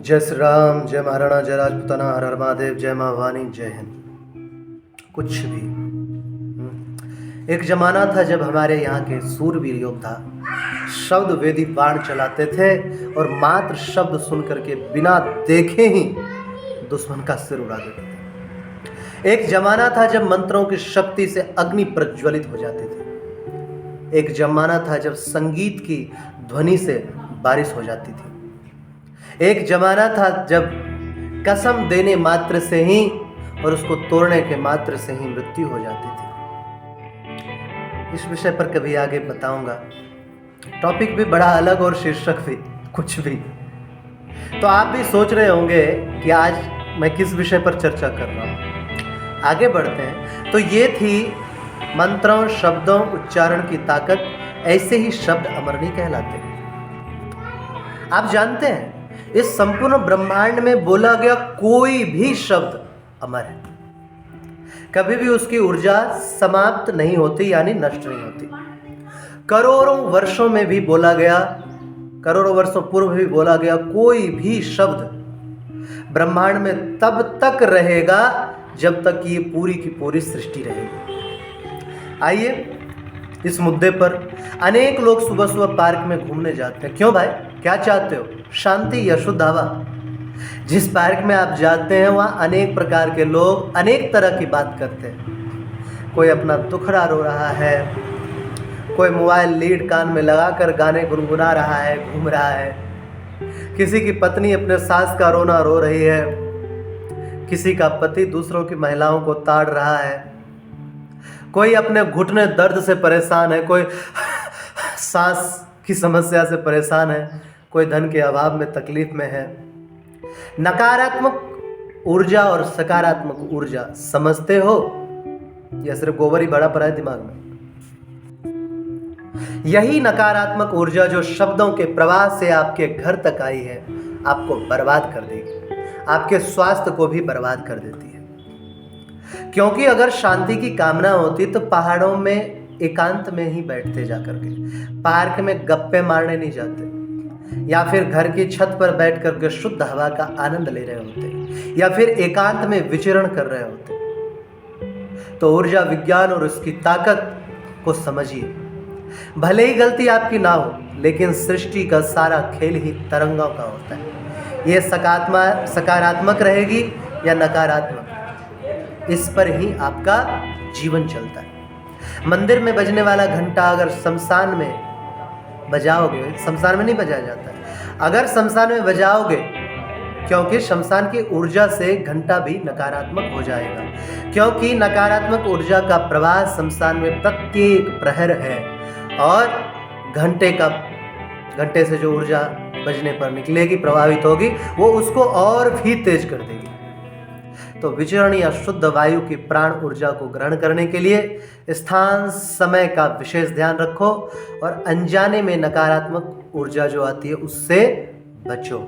जय श्री राम, जय महाराणा, जय राजपूताना, हर हर महादेव, जय माँ भवानी, जय हिंद। कुछ भी एक जमाना था जब हमारे यहाँ के सूरवीर योद्धा शब्द वेदी बाण चलाते थे और मात्र शब्द सुन करके बिना देखे ही दुश्मन का सिर उड़ा देते थे। एक जमाना था जब मंत्रों की शक्ति से अग्नि प्रज्वलित हो जाती थी। एक जमाना था जब संगीत की ध्वनि से बारिश हो जाती थी। एक जमाना था जब कसम देने मात्र से ही और उसको तोड़ने के मात्र से ही मृत्यु हो जाती थी। इस विषय पर कभी आगे बताऊंगा। टॉपिक भी बड़ा अलग और शीर्षक भी कुछ भी। तो आप भी सोच रहे होंगे कि आज मैं किस विषय पर चर्चा कर रहा हूं। आगे बढ़ते हैं। तो ये थी मंत्रों, शब्दों, उच्चारण की ताकत। ऐसे ही शब्द अमर नहीं कहलाते। आप जानते हैं इस संपूर्ण ब्रह्मांड में बोला गया कोई भी शब्द अमर है। कभी भी उसकी ऊर्जा समाप्त नहीं होती, यानी नष्ट नहीं होती। करोड़ों वर्षों में भी बोला गया, करोड़ों वर्षों पूर्व भी बोला गया कोई भी शब्द ब्रह्मांड में तब तक रहेगा जब तक ये पूरी की पूरी सृष्टि रहेगी। आइए इस मुद्दे पर। अनेक लोग सुबह सुबह पार्क में घूमने जाते हैं। क्यों भाई, क्या चाहते हो? शांति या शुद्ध हवा। जिस पार्क में आप जाते हैं वहाँ अनेक प्रकार के लोग अनेक तरह की बात करते हैं। कोई अपना दुखड़ा रो रहा है, कोई मोबाइल लीड कान में लगाकर गाने गुनगुना रहा है, घूम रहा है। किसी की पत्नी अपने सास का रोना रो रही है, किसी का पति दूसरों की महिलाओं को ताड़ रहा है, कोई अपने घुटने दर्द से परेशान है, कोई सांस की समस्या से परेशान है, कोई धन के अभाव में तकलीफ में है। नकारात्मक ऊर्जा और सकारात्मक ऊर्जा समझते हो या सिर्फ गोबर ही बड़ा पड़ा है दिमाग में? यही नकारात्मक ऊर्जा जो शब्दों के प्रवाह से आपके घर तक आई है आपको बर्बाद कर देगी, आपके स्वास्थ्य को भी बर्बाद कर देती है। क्योंकि अगर शांति की कामना होती तो पहाड़ों में एकांत में ही बैठते जाकर के, पार्क में गप्पे मारने नहीं जाते, या फिर घर की छत पर बैठ करके शुद्ध हवा का आनंद ले रहे होते, या फिर एकांत में विचरण कर रहे होते। तो ऊर्जा विज्ञान और उसकी ताकत को समझिए। भले ही गलती आपकी ना हो, लेकिन सृष्टि का सारा खेल ही तरंगों का होता है। ये सकारात्मक रहेगी या नकारात्मक, इस पर ही आपका जीवन चलता है। मंदिर में बजने वाला घंटा अगर शमशान में बजाओगे, शमशान में नहीं बजाया जाता है, अगर शमशान में बजाओगे, क्योंकि शमशान की ऊर्जा से घंटा भी नकारात्मक हो जाएगा। क्योंकि नकारात्मक ऊर्जा का प्रवाह शमशान में प्रत्येक प्रहर है और घंटे से जो ऊर्जा बजने पर निकलेगी, प्रभावित होगी, वो उसको और भी तेज कर देगी। तो विचरण या शुद्ध वायु की प्राण ऊर्जा को ग्रहण करने के लिए स्थान समय का विशेष ध्यान रखो और अनजाने में नकारात्मक ऊर्जा जो आती है उससे बचो।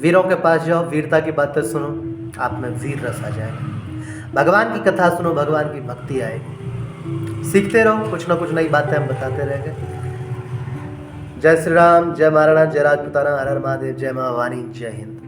वीरों के पास जाओ, वीरता की बातें सुनो, आप में वीर रस आ जाएगा। भगवान की कथा सुनो, भगवान की भक्ति आएगी। सीखते रहो, कुछ ना कुछ नई बातें हम बताते रहेंगे। जय श्री राम, जय महाराणा, जय राजपूताना, हर हर महादेव, जय माँ भवानी, जय हिंद।